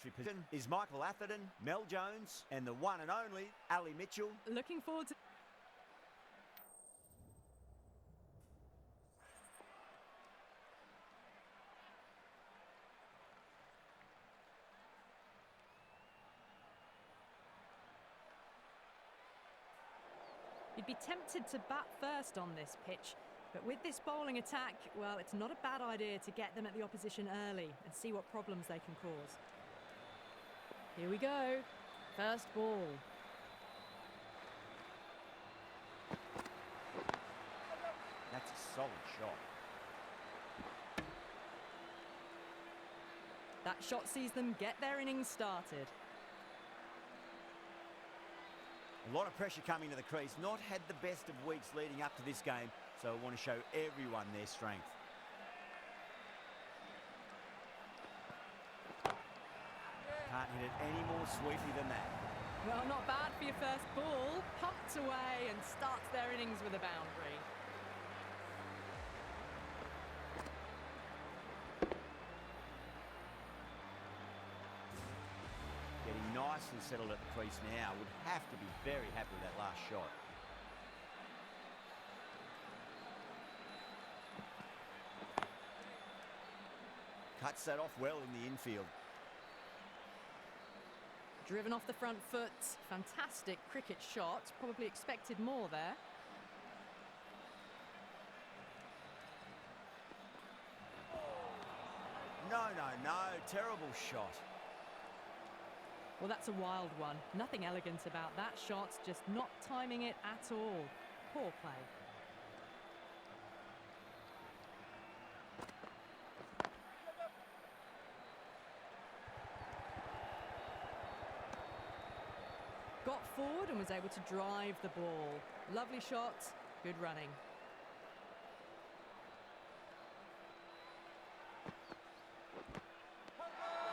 commentary position is Michael Atherton, Mel Jones, and the one and only Ali Mitchell. Looking forward to... You'd be tempted to bat first on this pitch, but with this bowling attack, well, it's not a bad idea to get them at the opposition early and see what problems they can cause. Here we go. First ball. That's a solid shot. That shot sees them get their innings started. A lot of pressure coming to the crease. Not had the best of weeks leading up to this game, so I want to show everyone their strength. Can't hit it any more sweetly than that. Well, not bad for your first ball. Pumped away and starts their innings with a boundary. Getting nice and settled at the crease now. Would have to be very happy with that last shot. Cuts that off well in the infield. Driven off the front foot. Fantastic cricket shot. Probably expected more there. No. Terrible shot. Well, that's a wild one. Nothing elegant about that shot, just not timing it at all. Poor play. Got forward and was able to drive the ball. Lovely shot, good running.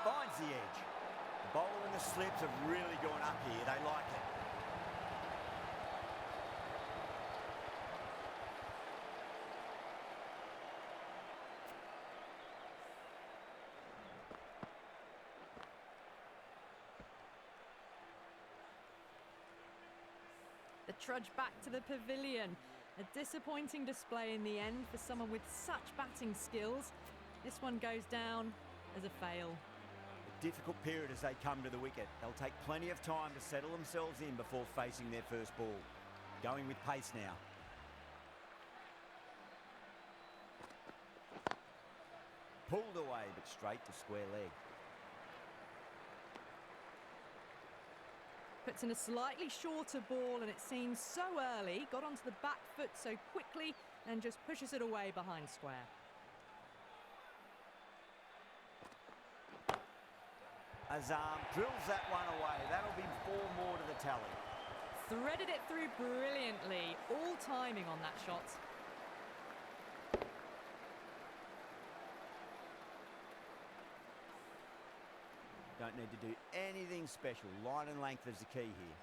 Finds the edge. The bowler and the slips have really gone up here. They like it. The trudge back to the pavilion. A disappointing display in the end for someone with such batting skills. This one goes down as a fail. A difficult period as they come to the wicket. They'll take plenty of time to settle themselves in before facing their first ball. Going with pace now. Pulled away, but straight to square leg. Puts in a slightly shorter ball and it seems so early. Got onto the back foot so quickly and just pushes it away behind square. Azam drills that one away. That'll be 4 more to the tally. Threaded it through brilliantly. All timing on that shot. Don't need to do anything special. Line and length is the key here.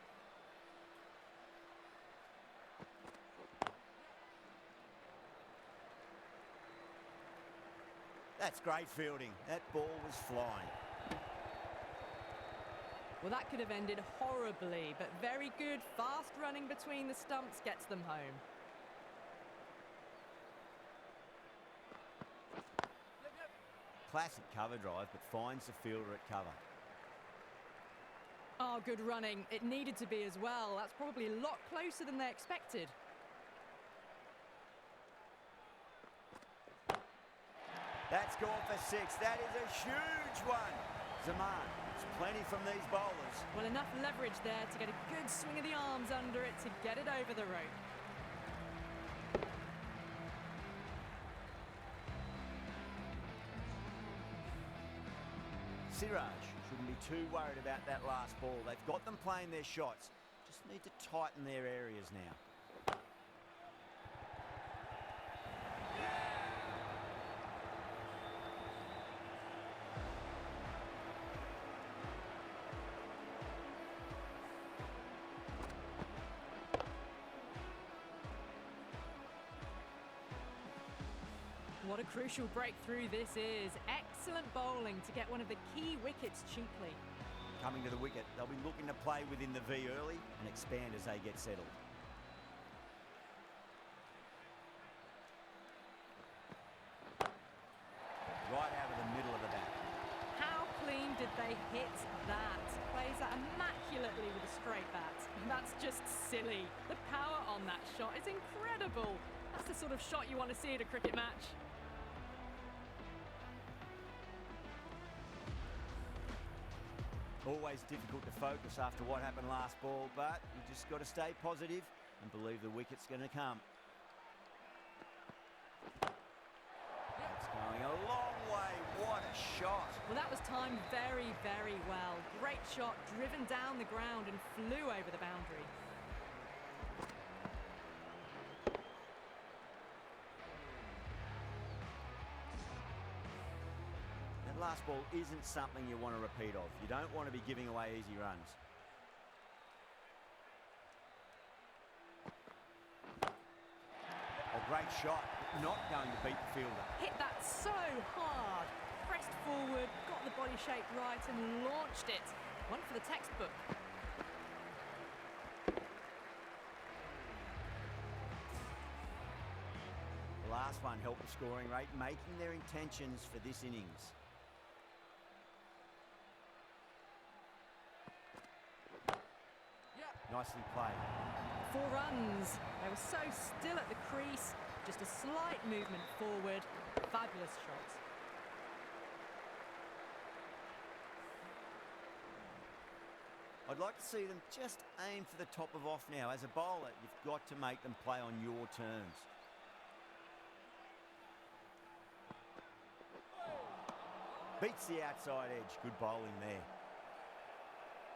That's great fielding. That ball was flying. Well, that could have ended horribly, but very good. Fast running between the stumps gets them home. Classic cover drive, but finds the fielder at cover. Oh, good running. It needed to be as well. That's probably a lot closer than they expected. That's gone for 6. That is a huge one. Zaman, it's plenty from these bowlers. Well, enough leverage there to get a good swing of the arms under it to get it over the rope. Siraj shouldn't be too worried about that last ball. They've got them playing their shots. Just need to tighten their areas now. What a crucial breakthrough this is. Excellent. excellent bowling to get one of the key wickets cheaply. Coming to the wicket, they'll be looking to play within the V early and expand as they get settled. Right out of the middle of the bat. How clean did they hit that? Plays that immaculately with a straight bat. That's just silly. The power on that shot is incredible. That's the sort of shot you want to see at a cricket match. Always difficult to focus after what happened last ball, but you just got to stay positive and believe the wicket's going to come. It's going a long way. What a shot. Well, that was timed very, very well. Great shot, driven down the ground and flew over the boundary. That last ball isn't something you want to repeat of. You don't want to be giving away easy runs. A great shot, but not going to beat the fielder. Hit that so hard. Pressed forward, got the body shape right and launched it. One for the textbook. The last one helped the scoring rate, making their intentions for this innings. Nicely played. 4 runs. They were so still at the crease. Just a slight movement forward. Fabulous shots. I'd like to see them just aim for the top of off now. As a bowler, you've got to make them play on your terms. Beats the outside edge. Good bowling there.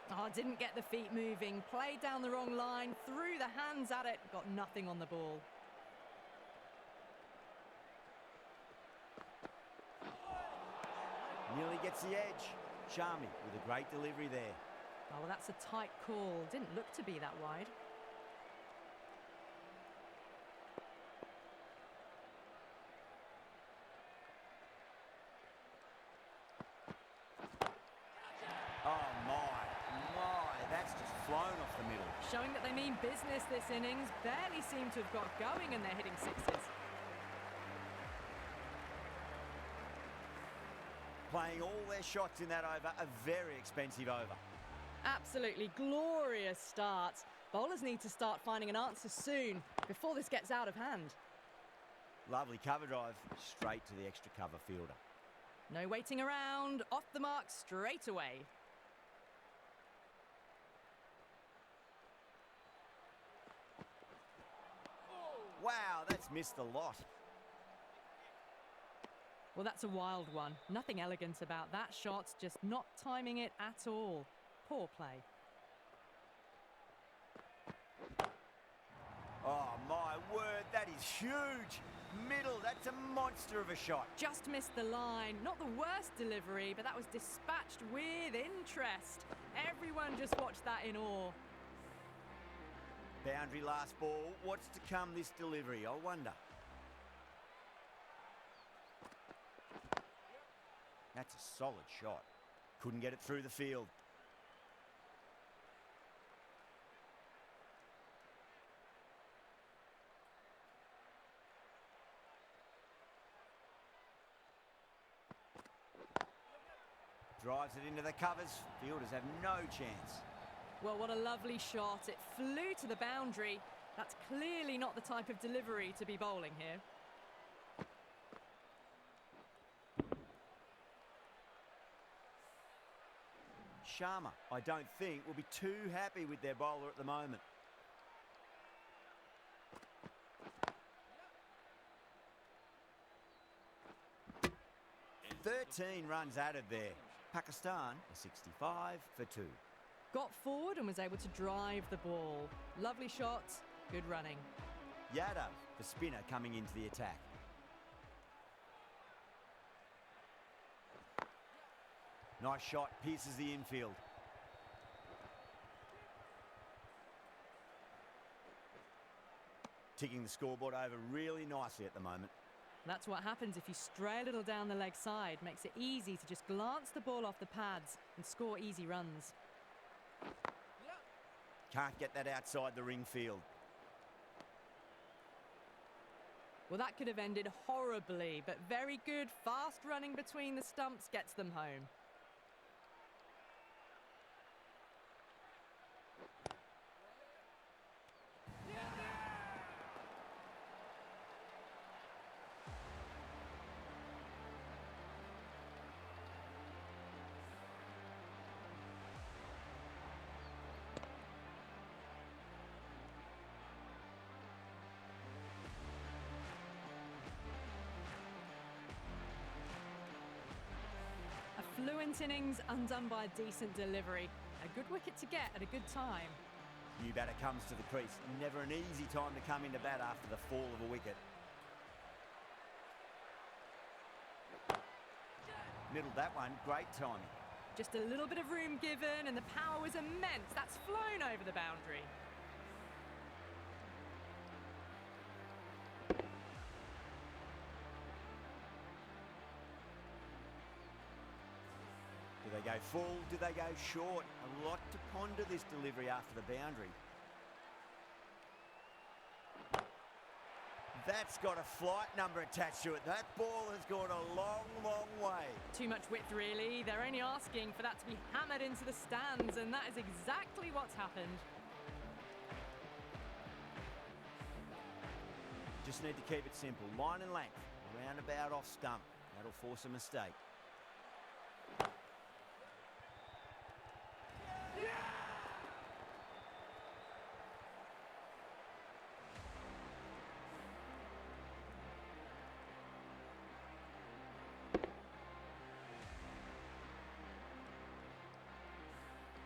Oh, didn't get the feet moving. Played down the wrong line. Threw the hands at it. Got nothing on the ball. Nearly gets the edge. Sharmy with a great delivery there. Oh, well, that's a tight call. Didn't look to be that wide. Oh, my. That's just flown off the middle. Showing that they mean business this innings. Barely seem to have got going and they're hitting sixes. Playing all their shots in that over, a very expensive over. Absolutely glorious start. Bowlers need to start finding an answer soon before this gets out of hand. Lovely cover drive, straight to the extra cover fielder. No waiting around, off the mark straight away. Wow, that's missed a lot. Well, that's a wild one. Nothing elegant about that shot, just not timing it at all. Poor play. Oh, my word, that is huge. Middle, that's a monster of a shot. Just missed the line. Not the worst delivery, but that was dispatched with interest. Everyone just watched that in awe. Boundary last ball. What's to come this delivery, I wonder. That's a solid shot. Couldn't get it through the field. Drives it into the covers. Fielders have no chance. Well, what a lovely shot. It flew to the boundary. That's clearly not the type of delivery to be bowling here. Sharma, I don't think, will be too happy with their bowler at the moment. And 13 runs added there. Pakistan, a 65 for 2. Got forward and was able to drive the ball. Lovely shot, good running. Yadav, the spinner, coming into the attack. Nice shot, pierces the infield. Ticking the scoreboard over really nicely at the moment. That's what happens if you stray a little down the leg side. Makes it easy to just glance the ball off the pads and score easy runs. Can't get that outside the ring field. Well, that could have ended horribly, but very good. Fast running between the stumps gets them home. Fluent innings undone by a decent delivery. A good wicket to get at a good time. New batter comes to the crease. Never an easy time to come into bat after the fall of a wicket. Middled that one, great timing. Just a little bit of room given and the power was immense. That's flown over the boundary. Do they go full? Do they go short? A lot to ponder this delivery after the boundary. That's got a flight number attached to it. That ball has gone a long, long way. Too much width, really. They're only asking for that to be hammered into the stands, and that is exactly what's happened. Just need to keep it simple. Line and length. Roundabout off stump. That'll force a mistake.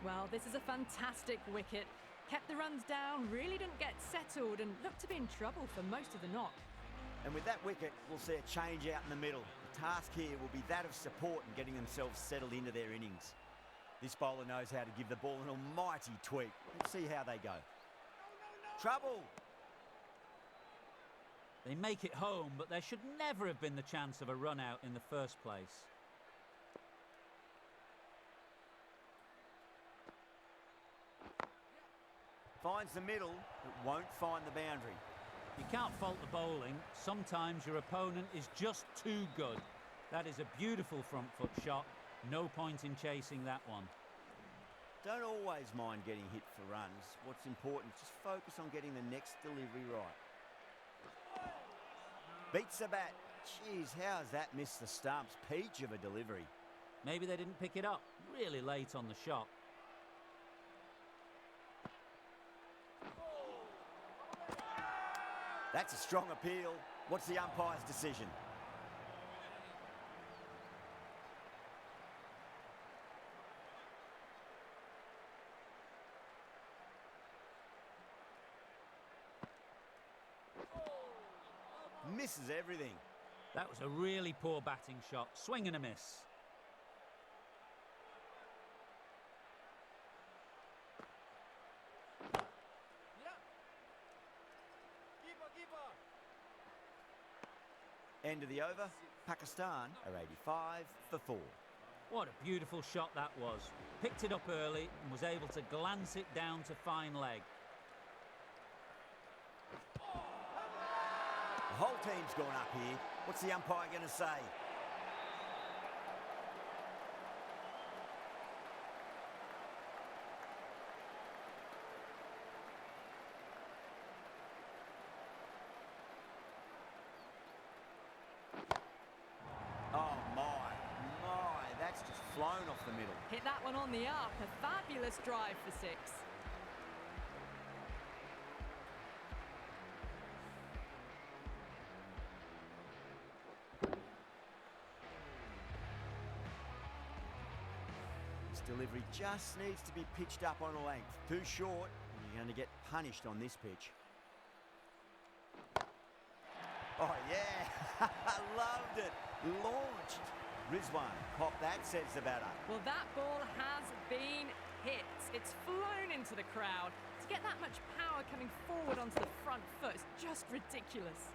Well, this is a fantastic wicket. Kept the runs down, really didn't get settled and looked to be in trouble for most of the knock. And with that wicket, we'll see a change out in the middle. The task here will be that of support and getting themselves settled into their innings. This bowler knows how to give the ball an almighty tweak. Let's see how they go. Trouble! They make it home, but there should never have been the chance of a run out in the first place. Finds the middle, but won't find the boundary. You can't fault the bowling. Sometimes your opponent is just too good. That is a beautiful front foot shot. No point in chasing that one. Don't always mind getting hit for runs. What's important is just focus on getting the next delivery right. Beats the bat. Jeez, how has that missed the stumps? Peach of a delivery. Maybe they didn't pick it up really late on the shot. That's a strong appeal. What's the umpire's decision? Misses everything. That was a really poor batting shot. Swing and a miss. End of the over. Pakistan are 85 for 4. What a beautiful shot that was. Picked it up early and was able to glance it down to fine leg. The whole team's gone up here. What's the umpire going to say? Oh my, that's just flown off the middle. Hit that one on the up. A fabulous drive for 6. This delivery just needs to be pitched up on a length. Too short, and you're going to get punished on this pitch. Oh yeah, loved it. Launched. Rizwan, pop that, says the batter. Well, that ball has been hit. It's flown into the crowd. To get that much power coming forward onto the front foot is just ridiculous.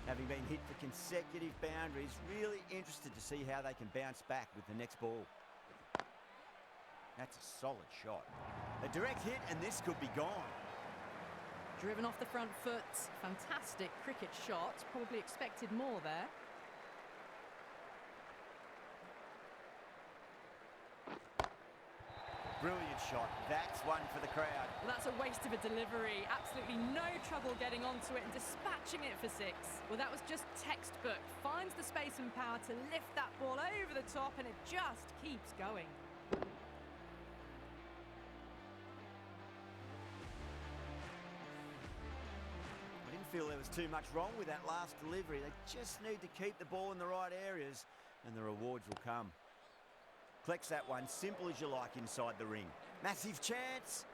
Having been hit for consecutive boundaries, really interested to see how they can bounce back with the next ball. That's a solid shot. A direct hit and this could be gone. Driven off the front foot. Fantastic cricket shot. Probably expected more there. Brilliant shot. That's one for the crowd. Well, that's a waste of a delivery. Absolutely no trouble getting onto it and dispatching it for 6. Well, that was just textbook. Finds the space and power to lift that ball over the top and it just keeps going. I didn't feel there was too much wrong with that last delivery. They just need to keep the ball in the right areas and the rewards will come. Collects that one, simple as you like inside the ring. Massive chance.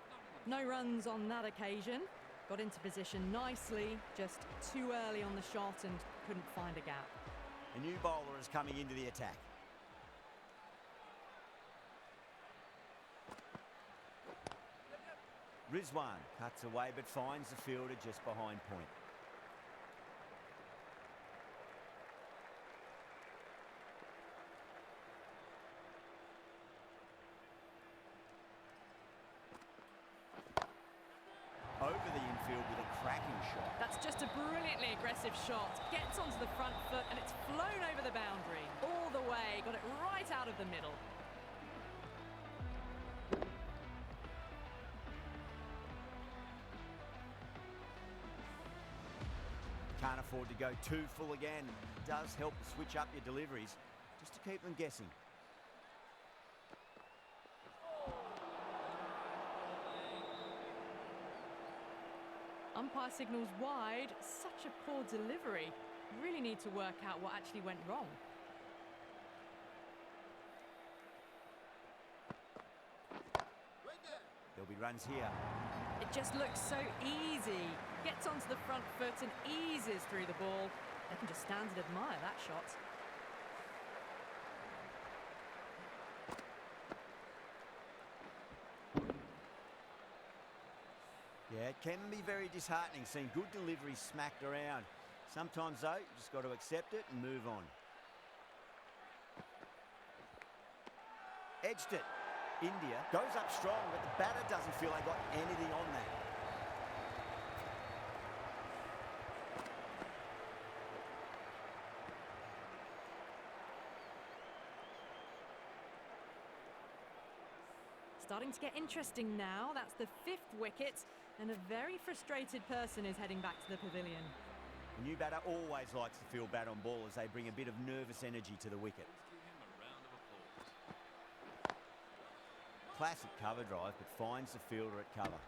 No runs on that occasion. Got into position nicely, just too early on the shot and couldn't find a gap. A new bowler is coming into the attack. Rizwan cuts away but finds the fielder just behind point. Over the infield with a cracking shot. That's just a brilliantly aggressive shot. Gets onto the front foot and it's flown over the boundary. All the way, got it right out of the middle. Can't afford to go too full again. It does help to switch up your deliveries, just to keep them guessing. Umpire signals wide. Such a poor delivery. Really need to work out what actually went wrong. There'll be runs here. It just looks so easy. Gets onto the front foot and eases through the ball. They can just stand and admire that shot. Yeah, it can be very disheartening seeing good deliveries smacked around. Sometimes, though, you just got to accept it and move on. Edged it. India goes up strong, but the batter doesn't feel they got anything on that. Starting to get interesting now. That's the 5th wicket, and a very frustrated person is heading back to the pavilion. The new batter always likes to feel bat on ball as they bring a bit of nervous energy to the wicket. Classic cover drive, but finds the fielder at cover.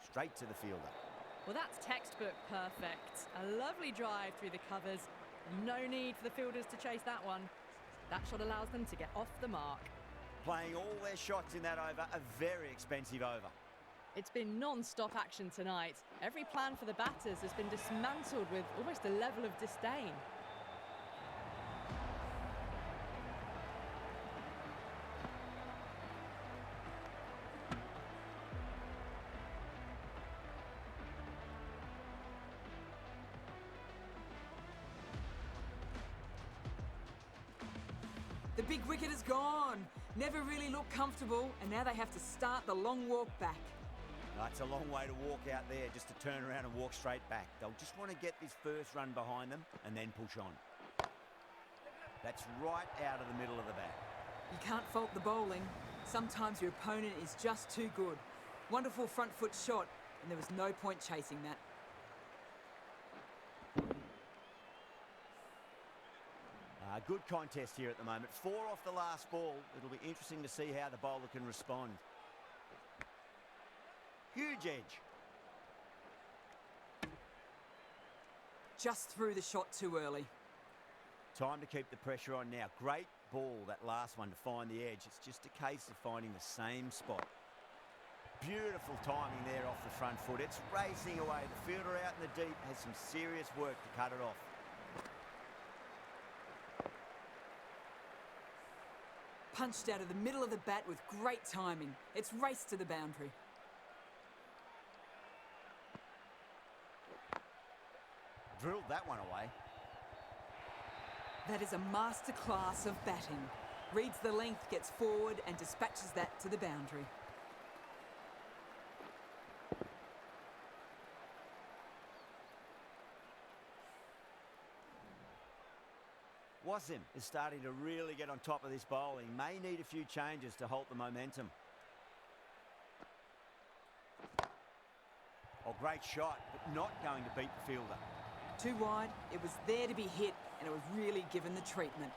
Straight to the fielder. Well, that's textbook perfect. A lovely drive through the covers. No need for the fielders to chase that one. That shot allows them to get off the mark. Playing all their shots in that over, a very expensive over. It's been non-stop action tonight. Every plan for the batters has been dismantled with almost a level of disdain. The big wicket is gone. Never really looked comfortable, and now they have to start the long walk back. It's a long way to walk out there just to turn around and walk straight back. They'll just want to get this first run behind them and then push on. That's right out of the middle of the bat. You can't fault the bowling. Sometimes your opponent is just too good. Wonderful front foot shot, and there was no point chasing that. Good contest here at the moment. 4 off the last ball. It'll be interesting to see how the bowler can respond. Huge edge. Just threw the shot too early. Time to keep the pressure on now. Great ball, that last one, to find the edge. It's just a case of finding the same spot. Beautiful timing there off the front foot. It's racing away. The fielder out in the deep has some serious work to cut it off. Punched out of the middle of the bat with great timing. It's raced to the boundary. Drilled that one away. That is a masterclass of batting. Reads the length, gets forward and dispatches that to the boundary. Wasim is starting to really get on top of this bowling. May need a few changes to halt the momentum. Oh, great shot, but not going to beat the fielder. Too wide, it was there to be hit and it was really given the treatment.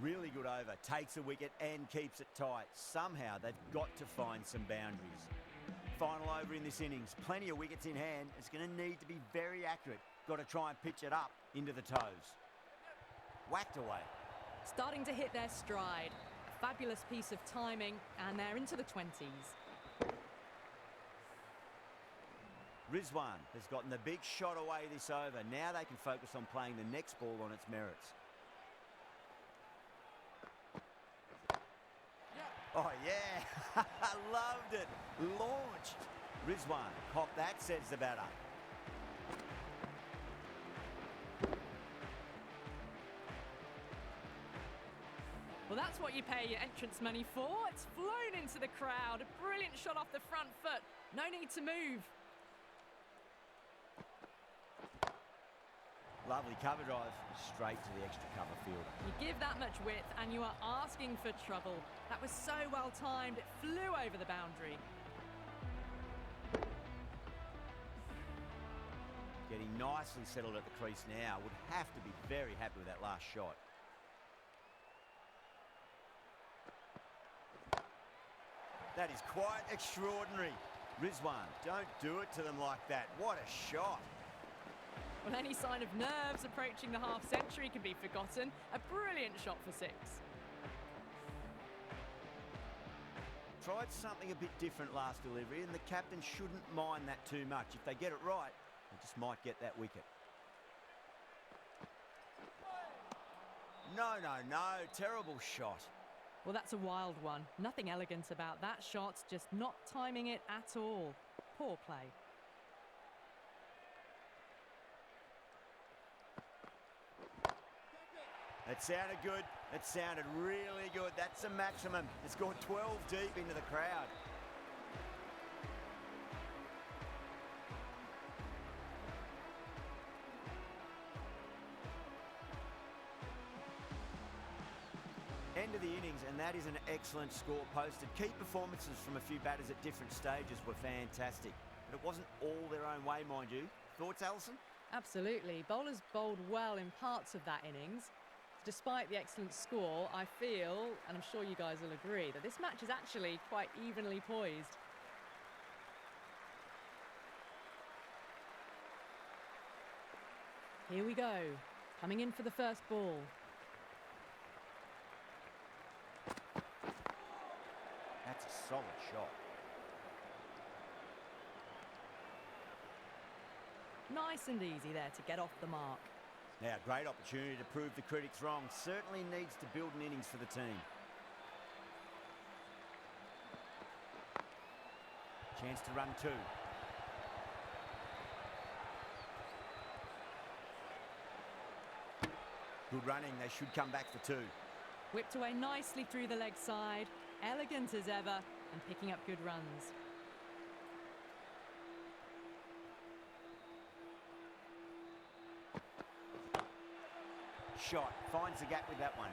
Really good over, takes a wicket and keeps it tight. Somehow they've got to find some boundaries. Final over in this innings, plenty of wickets in hand. It's going to need to be very accurate. Got to try and pitch it up into the toes. Whacked away. Starting to hit their stride. A fabulous piece of timing, and they're into the 20s. Rizwan has gotten the big shot away this over. Now they can focus on playing the next ball on its merits. Oh, yeah. Loved it. Launched. Rizwan cocked that, says the batter. Well, that's what you pay your entrance money for. It's flown into the crowd. A brilliant shot off the front foot. No need to move. Lovely cover drive, straight to the extra cover fielder. You give that much width and you are asking for trouble. That was so well timed, it flew over the boundary. Getting nicely settled at the crease now. Would have to be very happy with that last shot. That is quite extraordinary. Rizwan, don't do it to them like that. What a shot. Well, any sign of nerves approaching the half-century can be forgotten. A brilliant shot for 6. Tried something a bit different last delivery, and the captain shouldn't mind that too much. If they get it right, they just might get that wicket. No, no, no. Terrible shot. Well, that's a wild one. Nothing elegant about that shot, just not timing it at all. Poor play. It sounded good. It sounded really good. That's a maximum. It's gone 12 deep into the crowd. End of the innings, and that is an excellent score posted. Key performances from a few batters at different stages were fantastic. But it wasn't all their own way, mind you. Thoughts, Alison? Absolutely. Bowlers bowled well in parts of that innings. Despite the excellent score, I feel, and I'm sure you guys will agree, that this match is actually quite evenly poised. Here we go. Coming in for the first ball. That's a solid shot. Nice and easy there to get off the mark. Now, great opportunity to prove the critics wrong. Certainly needs to build an innings for the team. Chance to run 2. Good running. They should come back for 2. Whipped away nicely through the leg side. Elegant as ever and picking up good runs. Shot. Finds the gap with that one.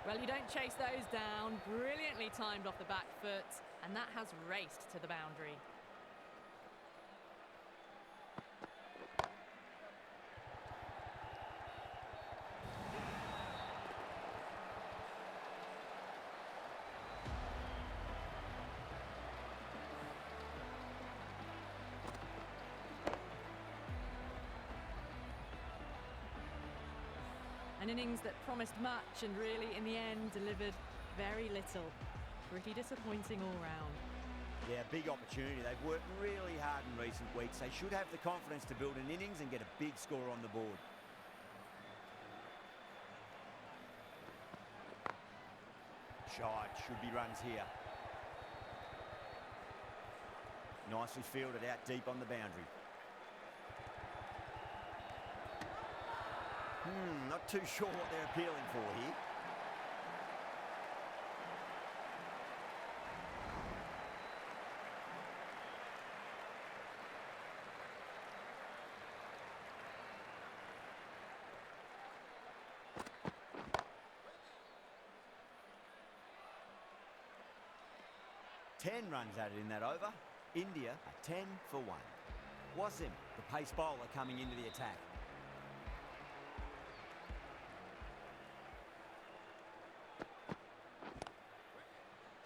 Well, you don't chase those down. Brilliantly timed off the back foot, and that has raced to the boundary. An innings that promised much and really, in the end, delivered very little. Pretty disappointing all round. Yeah, big opportunity. They've worked really hard in recent weeks. They should have the confidence to build an innings and get a big score on the board. Shot, should be runs here. Nicely fielded out deep on the boundary. Not too sure what they're appealing for here. Ten runs added in that over. India are 10 for 1. Wasim, the pace bowler, coming into the attack.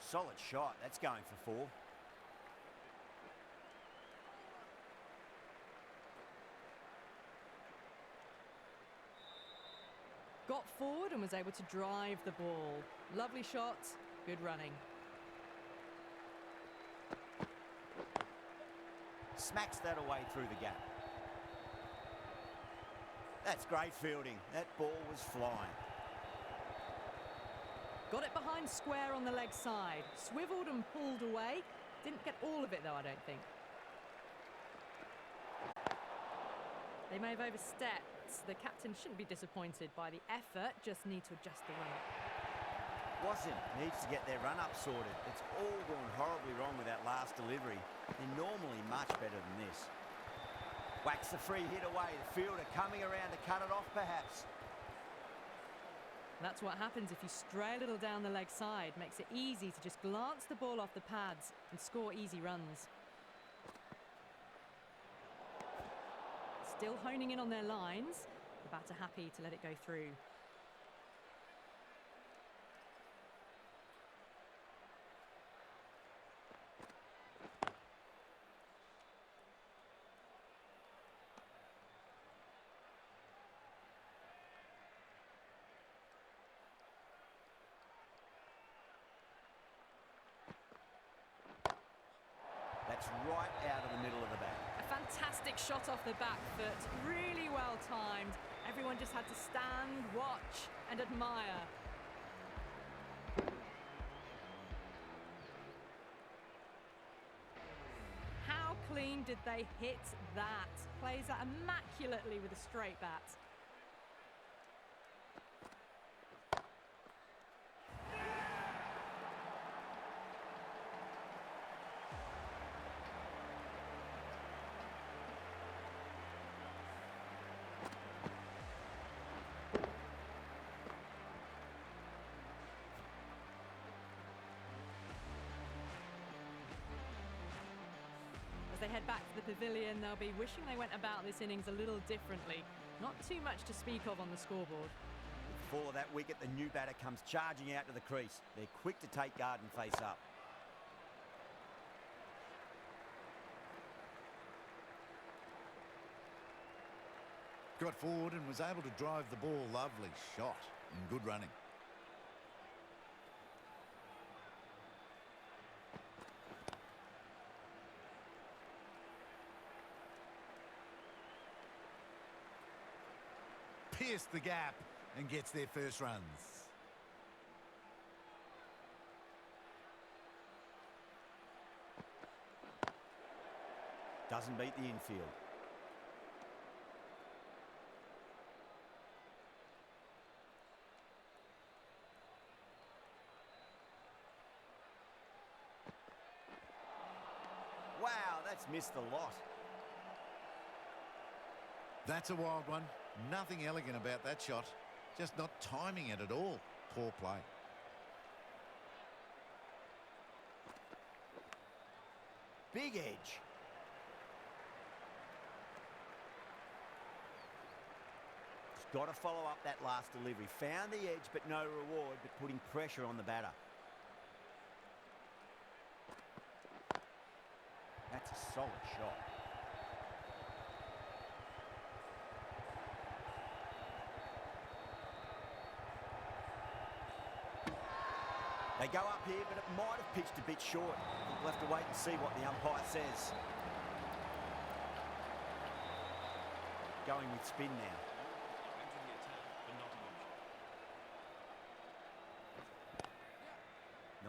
Solid shot. That's going for 4. Got forward and was able to drive the ball. Lovely shot, good running. Smacks that away through the gap. That's great fielding. That ball was flying. Got it behind square on the leg side. Swiveled and pulled away. Didn't get all of it though, I don't think. They may have overstepped. The captain shouldn't be disappointed by the effort, just need to adjust the run-up. Wasim needs to get their run-up sorted. It's all gone horribly wrong with that last delivery. They're normally much better than this. Whacks the free hit away. The fielder coming around to cut it off perhaps. That's what happens if you stray a little down the leg side. Makes it easy to just glance the ball off the pads and score easy runs. Still honing in on their lines. The batter happy to let it go through. That's right out of the middle of the bat. A fantastic shot off the back foot, really well timed. Everyone just had to stand, watch and admire. How clean did they hit that? Plays that immaculately with a straight bat. As they head back to the pavilion, they'll be wishing they went about this innings a little differently. Not too much to speak of on the scoreboard. Before that wicket, the new batter comes charging out to the crease. They're quick to take guard and face up. Got forward and was able to drive the ball. Lovely shot and good running. Pierced the gap and gets their first runs. Doesn't beat the infield. Wow, that's missed the lot. That's a wild one. Nothing elegant about that shot. Just not timing it at all. Poor play. Big edge. Got to follow up that last delivery. Found the edge, but no reward, but putting pressure on the batter. That's a solid shot. They go up here, but it might have pitched a bit short. We'll have to wait and see what the umpire says. Going with spin now.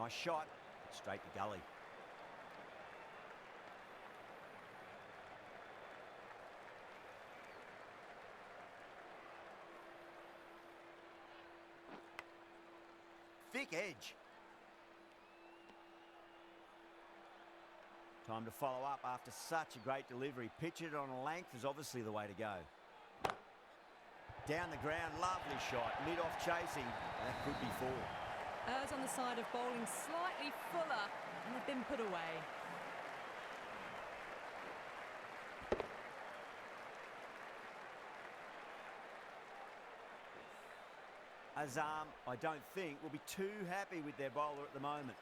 Nice shot, straight to gully. Thick edge. Time to follow up after such a great delivery. Pitch it on a length is obviously the way to go. Down the ground, lovely shot. Mid-off chasing, that could be four. Errs on the side of bowling slightly fuller, and they've been put away. Azam, I don't think, will be too happy with their bowler at the moment.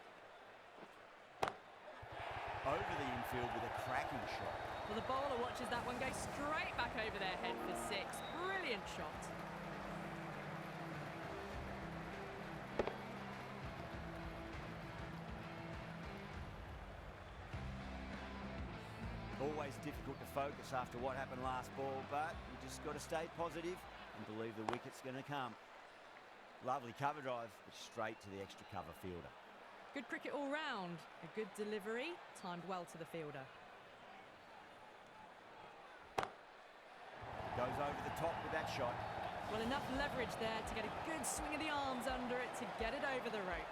Over the infield with a cracking shot. Well, the bowler watches that one go straight back over their head for six. Brilliant shot. Always difficult to focus after what happened last ball, but you just got to stay positive and believe the wicket's going to come. Lovely cover drive, but straight to the extra cover fielder. Good cricket all round. A good delivery, timed well to the fielder. Goes over the top with that shot. Well, enough leverage there to get a good swing of the arms under it to get it over the rope.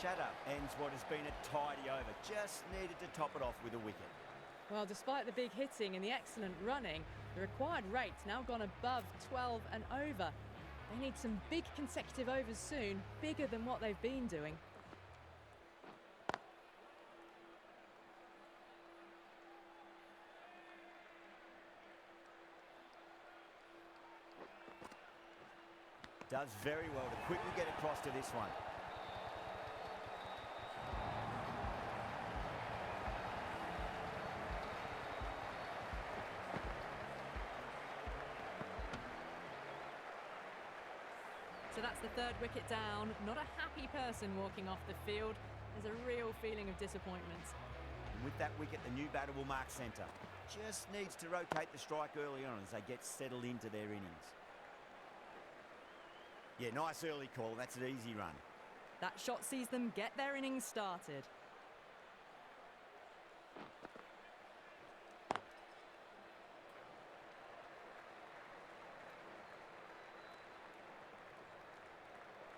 Shadow ends what has been a tidy over. Just needed to top it off with a wicket. Well, despite the big hitting and the excellent running, the required rate's now gone above 12 and over. They need some big consecutive overs soon, bigger than what they've been doing. Does very well to quickly get across to this one. So that's the third wicket down. Not a happy person walking off the field. There's a real feeling of disappointment. And with that wicket, the new batter will mark centre. Just needs to rotate the strike early on as they get settled into their innings. Yeah, nice early call. That's an easy run. That shot sees them get their innings started.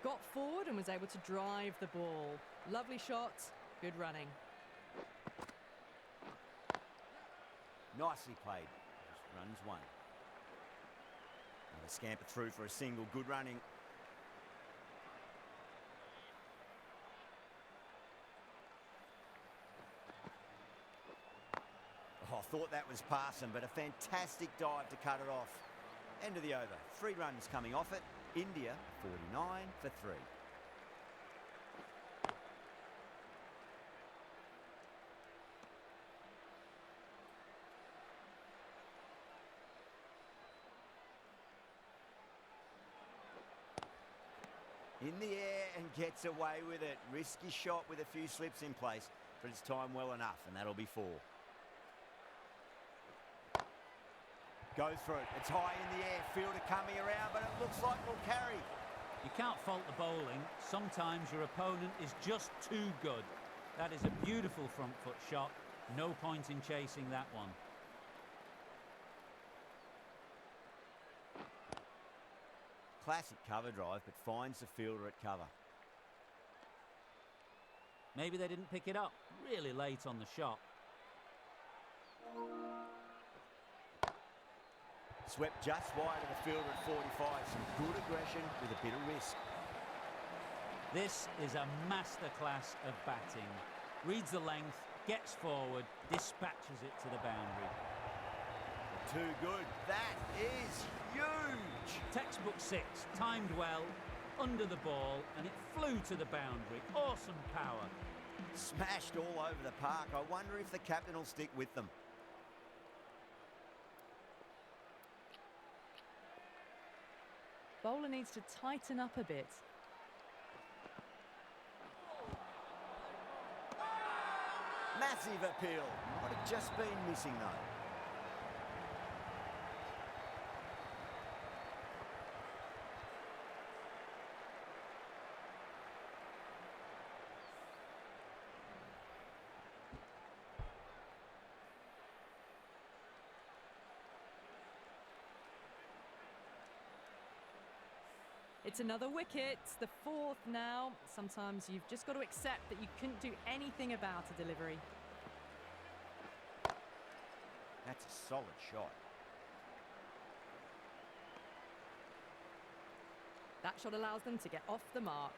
Got forward and was able to drive the ball. Lovely shot, good running. Nicely played. Just runs one. Another scamper through for a single. Good running. Oh, I thought that was passing, but a fantastic dive to cut it off. End of the over. 3 runs coming off it. India 49 for 3. In the air and gets away with it. Risky shot with a few slips in place, but it's timed well enough, and that'll be 4. Go through it. It's high in the air. Fielder coming around, but it looks like we'll carry. You can't fault the bowling. Sometimes your opponent is just too good. That is a beautiful front foot shot. No point in chasing that one. Classic cover drive, but finds the fielder at cover. Maybe they didn't pick it up really late on the shot. Swept just wide of the fielder at 45. Some good aggression with a bit of risk. This is a masterclass of batting. Reads the length, gets forward, dispatches it to the boundary. Too good. That is huge. Textbook 6, timed well, under the ball, and it flew to the boundary. Awesome power. Smashed all over the park. I wonder if the captain will stick with them. Bowler needs to tighten up a bit. Massive appeal. Might have just been missing though. It's another wicket, the fourth now. Sometimes you've just got to accept that you couldn't do anything about a delivery. That's a solid shot. That shot allows them to get off the mark.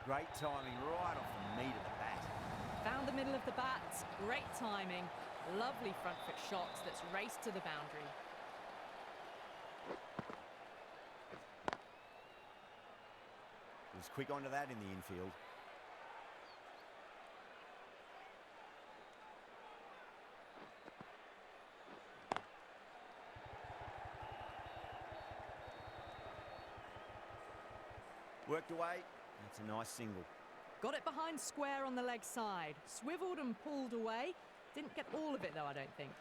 Great timing right off the meat of the bat. Found the middle of the bat, great timing. Lovely front foot shot that's raced to the boundary. He was quick onto that in the infield. Worked away. That's a nice single. Got it behind square on the leg side. Swiveled and pulled away. Didn't get all of it though, I don't think.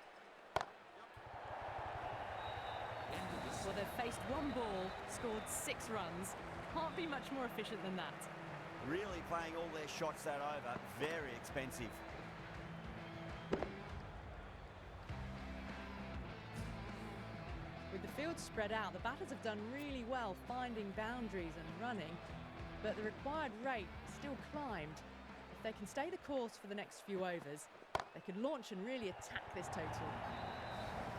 Well, they've faced one ball, scored 6 runs. Can't be much more efficient than that. Really playing all their shots that over. Very expensive. With the field spread out, the batters have done really well finding boundaries and running, but the required rate still climbed. If they can stay the course for the next few overs, they could launch and really attack this total.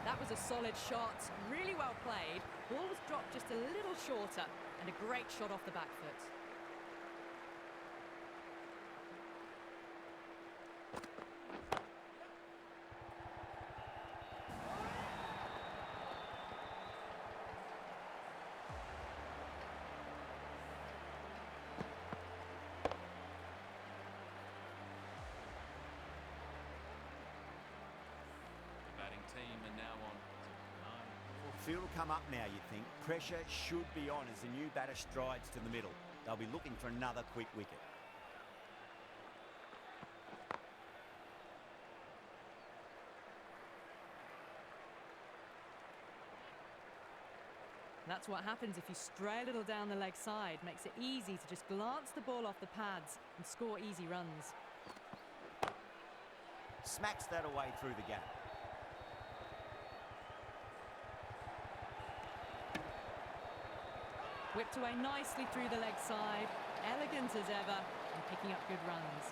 That was a solid shot, really well played. Ball was dropped just a little shorter, and a great shot off the back foot. Team and now on. Field will come up now, you'd think. Pressure should be on as the new batter strides to the middle. They'll be looking for another quick wicket. That's what happens if you stray a little down the leg side. Makes it easy to just glance the ball off the pads and score easy runs. Smacks that away through the gap. Whipped away nicely through the leg side, elegant as ever, and picking up good runs.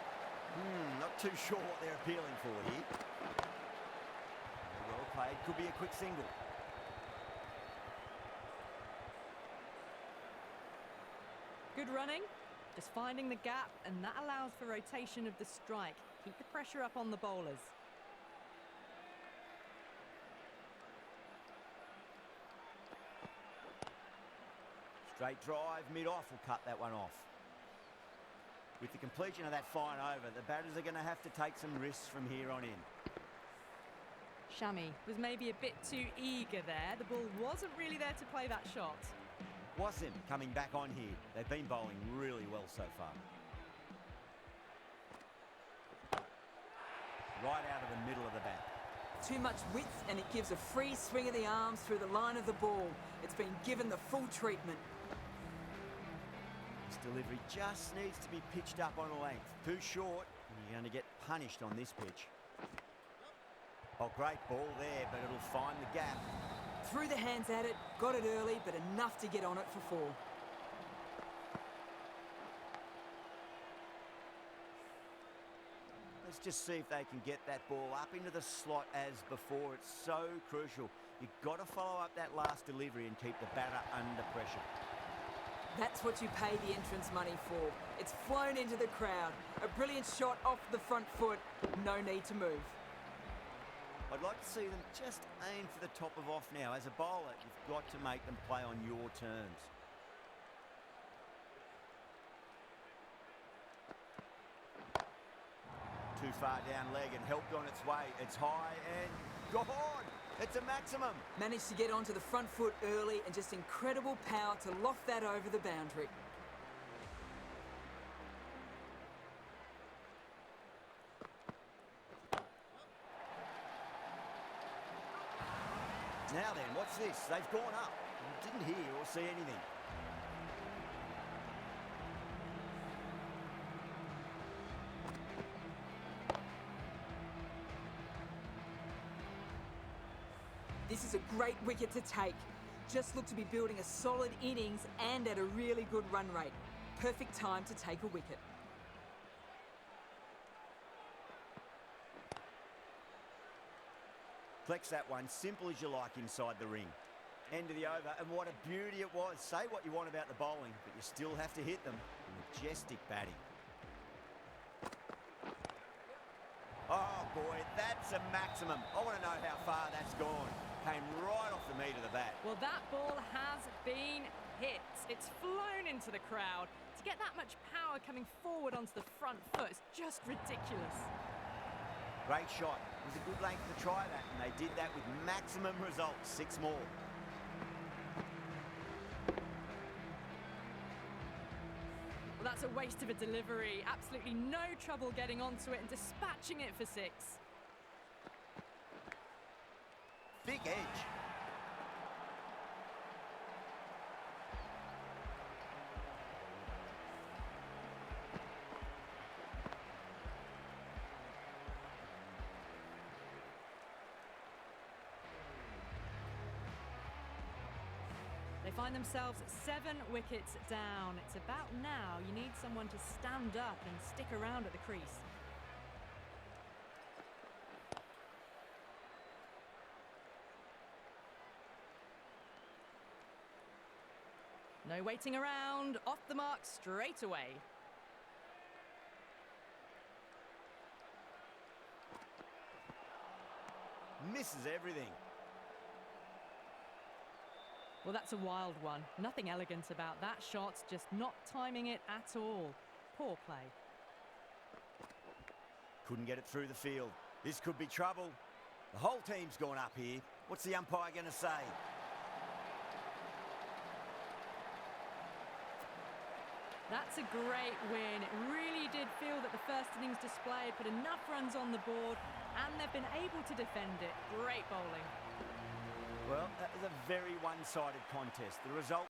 Not too sure what they're appealing for here. Well played, could be a quick single. Good running, just finding the gap, and that allows for rotation of the strike. Keep the pressure up on the bowlers. Straight drive, mid-off will cut that one off. With the completion of that fine over, the batters are going to have to take some risks from here on in. Shami was maybe a bit too eager there. The ball wasn't really there to play that shot. Wasim coming back on here. They've been bowling really well so far. Right out of the middle of the bat. Too much width and it gives a free swing of the arms through the line of the ball. It's been given the full treatment. This delivery just needs to be pitched up on a length. Too short, and you're going to get punished on this pitch. Oh, great ball there, but it'll find the gap. Threw the hands at it, got it early, but enough to get on it for 4. Let's just see if they can get that ball up into the slot as before. It's so crucial. You've got to follow up that last delivery and keep the batter under pressure. That's what you pay the entrance money for. It's flown into the crowd. A brilliant shot off the front foot. No need to move. I'd like to see them just aim for the top of off now. As a bowler, you've got to make them play on your terms. Too far down leg and helped on its way. It's high and gone. It's a maximum. Managed to get onto the front foot early and just incredible power to loft that over the boundary. Now then, what's this? They've gone up. Didn't hear or see anything. This is a great wicket to take. Just look to be building a solid innings and at a really good run rate. Perfect time to take a wicket. Flex that one, simple as you like inside the ring. End of the over, and what a beauty it was. Say what you want about the bowling, but you still have to hit them. Majestic batting. Oh boy, that's a maximum. I want to know how far that's gone. Came right off the meat of the bat. Well, that ball has been hit. It's flown into the crowd. To get that much power coming forward onto the front foot is just ridiculous. Great shot. It was a good length to try that, and they did that with maximum results. 6 more. Well, that's a waste of a delivery. Absolutely no trouble getting onto it and dispatching it for 6. Thick edge. They find themselves 7 wickets down. It's about now you need someone to stand up and stick around at the crease. No waiting around, off the mark straight away. Misses everything. Well, that's a wild one. Nothing elegant about that shot, just not timing it at all. Poor play. Couldn't get it through the field. This could be trouble. The whole team's gone up here. What's the umpire going to say? That's a great win. It really did feel that the first innings display put enough runs on the board and they've been able to defend it. Great bowling. Well, that was a very one-sided contest. The result